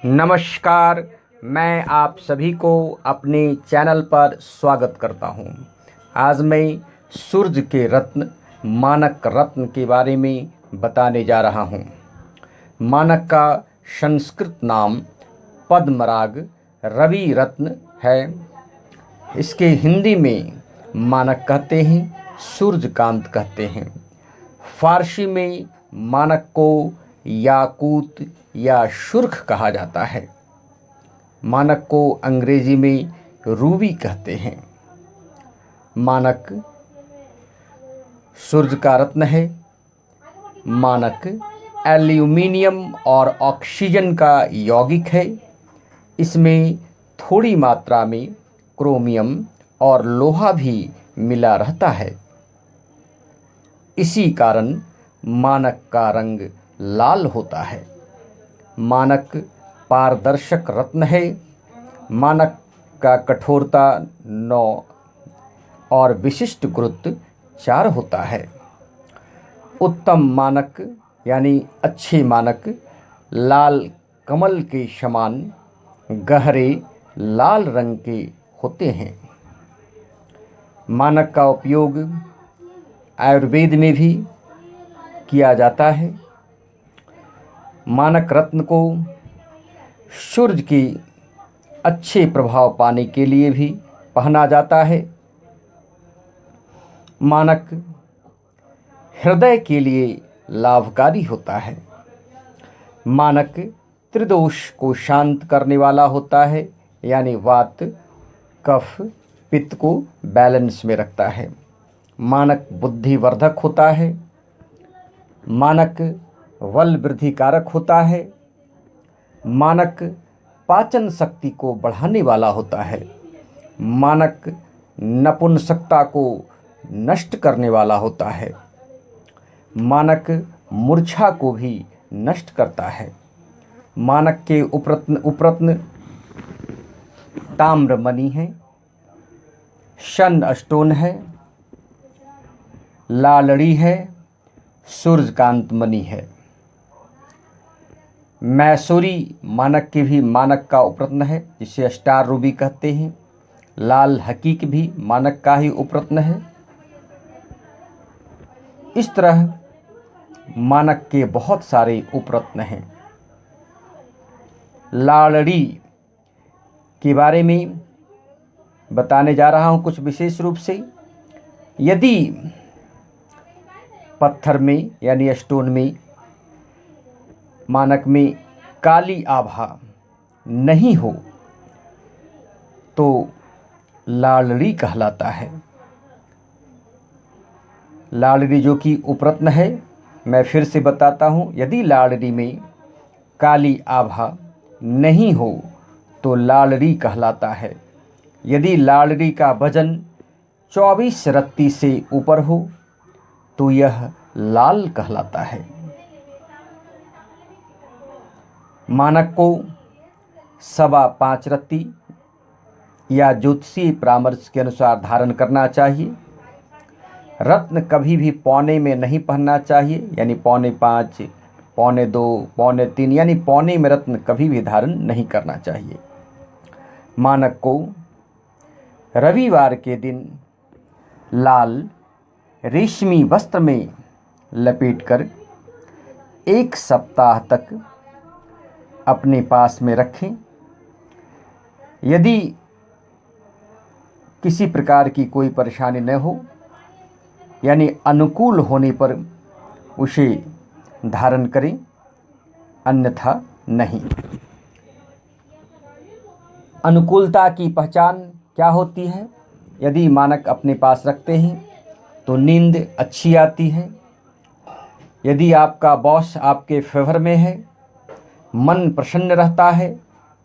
नमस्कार। मैं आप सभी को अपने चैनल पर स्वागत करता हूं। आज मैं सूर्य के रत्न मानक रत्न के बारे में बताने जा रहा हूं। मानक का संस्कृत नाम पद्मराग रवि रत्न है। इसके हिंदी में मानक कहते हैं, सूर्यकांत कहते हैं। फारसी में मानक को याकूत या सुर्ख कहा जाता है। मानक को अंग्रेजी में रूबी कहते हैं। मानक सूर्य का रत्न है। मानक एल्यूमिनियम और ऑक्सीजन का यौगिक है। इसमें थोड़ी मात्रा में क्रोमियम और लोहा भी मिला रहता है। इसी कारण मानक का रंग लाल होता है। मानक पारदर्शक रत्न है। मानक का कठोरता 9 और विशिष्ट गुरुत्व 4 होता है। उत्तम मानक यानी अच्छे मानक लाल कमल के समान गहरे लाल रंग के होते हैं। मानक का उपयोग आयुर्वेद में भी किया जाता है। मानक रत्न को सूर्य की अच्छे प्रभाव पाने के लिए भी पहना जाता है। मानक हृदय के लिए लाभकारी होता है। मानक त्रिदोष को शांत करने वाला होता है, यानी वात कफ पित्त को बैलेंस में रखता है। मानक बुद्धिवर्धक होता है। मानक बल वृद्धि कारक होता है। मानक पाचन शक्ति को बढ़ाने वाला होता है। मानक नपुंसकता को नष्ट करने वाला होता है। मानक मूर्छा को भी नष्ट करता है। मानक के उपरत्न ताम्रमणि है, सन स्टोन है, लालड़ी है, सूर्यकांत मणि है। मैसूरी मानक के भी मानक का उपरत्न है, जिसे स्टार रूबी कहते हैं। लाल हकीक भी मानक का ही उपरत्न है। इस तरह मानक के बहुत सारे उपरत्न हैं। लालड़ी के बारे में बताने जा रहा हूं कुछ विशेष रूप से। यदि पत्थर में यानी स्टोन में मानक में काली आभा नहीं हो तो लालड़ी कहलाता है। लालड़ी जो कि उपरत्न है, मैं फिर से बताता हूँ। यदि लालड़ी में काली आभा नहीं हो तो लालड़ी कहलाता है। यदि लालड़ी का वजन 24 रत्ती से ऊपर हो तो यह लाल कहलाता है। मानक को 5.25 रत्ती या ज्योतिषीय परामर्श के अनुसार धारण करना चाहिए। रत्न कभी भी पौने में नहीं पहनना चाहिए, यानी 4.25, 2.25, 3.25 यानी पौने में रत्न कभी भी धारण नहीं करना चाहिए। मानक को रविवार के दिन लाल रेशमी वस्त्र में लपेटकर 1 सप्ताह तक अपने पास में रखें। यदि किसी प्रकार की कोई परेशानी न हो, यानी अनुकूल होने पर उसे धारण करें, अन्यथा नहीं। अनुकूलता की पहचान क्या होती है? यदि मानक अपने पास रखते हैं तो नींद अच्छी आती है। यदि आपका बॉस आपके फेवर में है, मन प्रसन्न रहता है,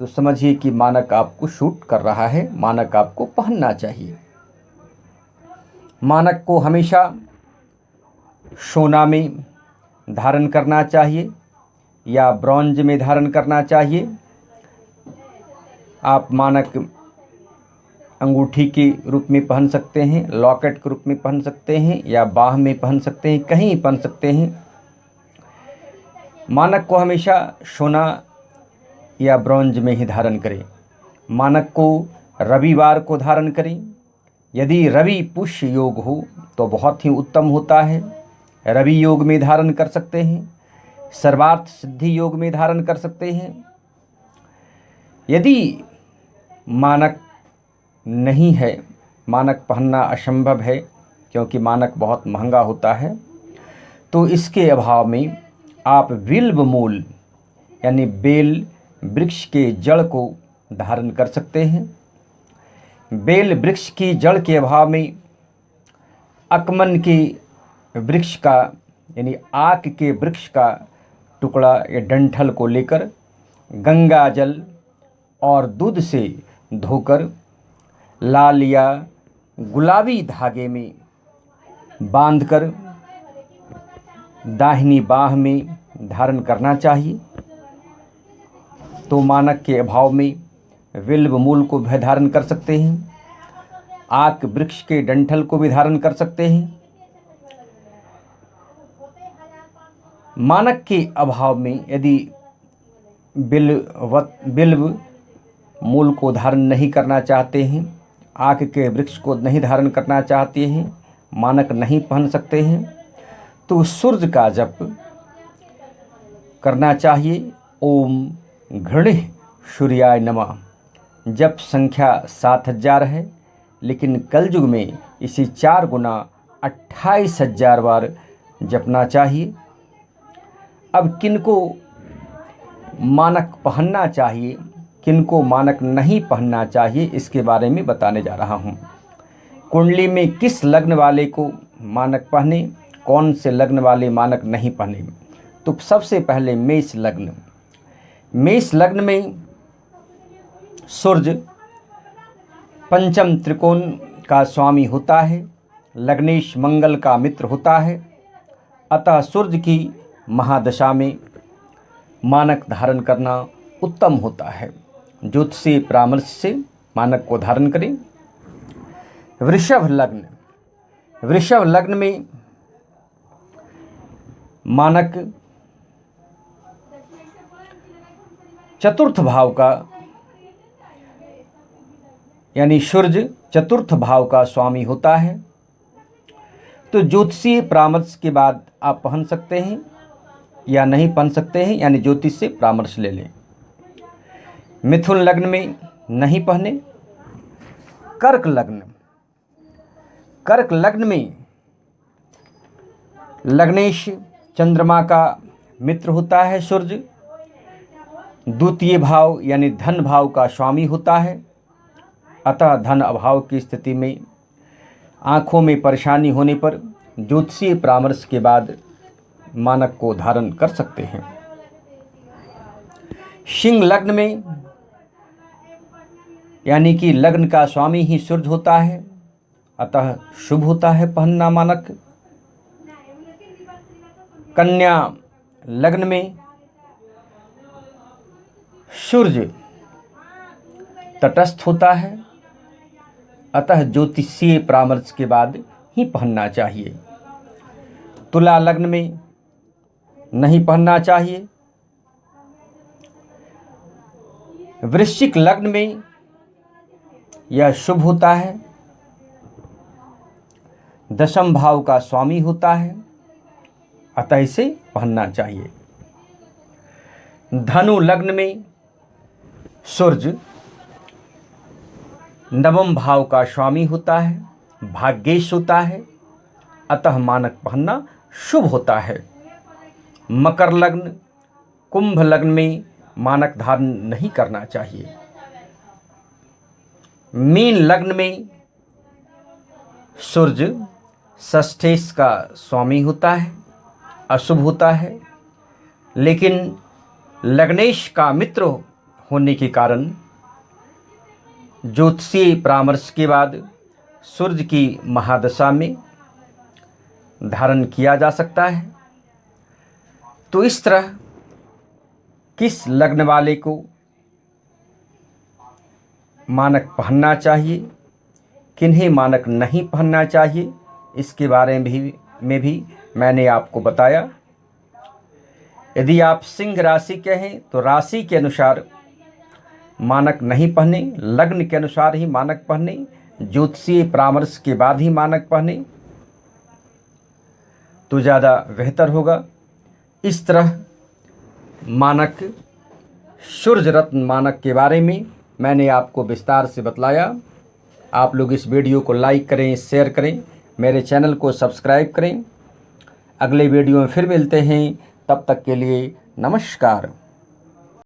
तो समझिए कि मानक आपको शूट कर रहा है। मानक आपको पहनना चाहिए। मानक को हमेशा सोना में धारण करना चाहिए या ब्रॉन्ज में धारण करना चाहिए। आप मानक अंगूठी के रूप में पहन सकते हैं, लॉकेट के रूप में पहन सकते हैं, या बाह में पहन सकते हैं, कहीं पहन सकते हैं। मानक को हमेशा सोना या ब्रॉन्ज में ही धारण करें। मानक को रविवार को धारण करें। यदि रवि पुष्य योग हो तो बहुत ही उत्तम होता है, रवि योग में धारण कर सकते हैं, सर्वार्थ सिद्धि योग में धारण कर सकते हैं। यदि मानक नहीं है, मानक पहनना असंभव है क्योंकि मानक बहुत महंगा होता है, तो इसके अभाव में आप बिल्व मूल यानी बेल वृक्ष के जड़ को धारण कर सकते हैं। बेल वृक्ष की जड़ के अभाव में अकमन के वृक्ष का यानी आक के वृक्ष का टुकड़ा या डंठल को लेकर गंगा जल और दूध से धोकर लाल या गुलाबी धागे में बांधकर दाहिनी बाह में धारण करना चाहिए। तो मानक के अभाव में बिल्व मूल को भी धारण कर सकते हैं, आक वृक्ष के डंठल को भी धारण कर सकते हैं। मानक के अभाव में यदि बिल्व मूल को धारण नहीं करना चाहते हैं, आक के वृक्ष को नहीं धारण करना चाहते हैं, मानक नहीं पहन सकते हैं, तो सूर्य का जप करना चाहिए। ओम घृणिः सूर्याय नमः। जप संख्या 7000 है, लेकिन कलयुग में इसे 4 गुना 28,000 बार जपना चाहिए। अब किनको मानक पहनना चाहिए, किनको मानक नहीं पहनना चाहिए, इसके बारे में बताने जा रहा हूँ। कुंडली में किस लग्न वाले को मानक पहने, कौन से लग्न वाले मानक नहीं पहने। तो सबसे पहले मेष लग्न। मेष लग्न में सूर्य पंचम त्रिकोण का स्वामी होता है, लग्नेश मंगल का मित्र होता है। अतः सूर्य की महादशा में मानक धारण करना उत्तम होता है। ज्योतिषीय परामर्श से मानक को धारण करें। वृषभ लग्न। वृषभ लग्न में मानक चतुर्थ भाव का यानी सूर्य चतुर्थ भाव का स्वामी होता है। तो ज्योतिषीय परामर्श के बाद आप पहन सकते हैं या नहीं पहन सकते हैं, यानी ज्योतिष से परामर्श ले लें। मिथुन लग्न में नहीं पहने। कर्क लग्न। कर्क लग्न में लग्नेश चंद्रमा का मित्र होता है सूर्य, द्वितीय भाव यानी धन भाव का स्वामी होता है। अतः धन अभाव की स्थिति में आँखों में परेशानी होने पर ज्योतिषीय परामर्श के बाद मानक को धारण कर सकते हैं। सिंह लग्न में यानी कि लग्न का स्वामी ही सूर्य होता है, अतः शुभ होता है पहनना मानक। कन्या लग्न में सूर्य तटस्थ होता है, अतः ज्योतिषीय परामर्श के बाद ही पहनना चाहिए। तुला लग्न में नहीं पहनना चाहिए। वृश्चिक लग्न में यह शुभ होता है, दशम भाव का स्वामी होता है, अतः इसे पहनना चाहिए। धनु लग्न में सूर्य नवम भाव का स्वामी होता है, भाग्येश होता है, अतः मानक पहनना शुभ होता है। मकर लग्न, कुंभ लग्न में मानक धारण नहीं करना चाहिए। मीन लग्न में सूर्य षष्ठेश का स्वामी होता है, अशुभ होता है, लेकिन लग्नेश का मित्र होने के कारण ज्योतिषीय परामर्श के बाद सूर्य की महादशा में धारण किया जा सकता है। तो इस तरह किस लग्न वाले को मानक पहनना चाहिए, किन्हें मानक नहीं पहनना चाहिए, इसके बारे में भी मैंने आपको बताया। यदि आप सिंह राशि के हैं तो राशि के अनुसार मानक नहीं पहने, लग्न के अनुसार ही मानक पहने, ज्योतिषीय परामर्श के बाद ही मानक पहने तो ज़्यादा बेहतर होगा। इस तरह मानक, सूर्य रत्न मानक के बारे में मैंने आपको विस्तार से बतलाया। आप लोग इस वीडियो को लाइक करें, शेयर करें, मेरे चैनल को सब्सक्राइब करें। अगले वीडियो में फिर मिलते हैं, तब तक के लिए नमस्कार।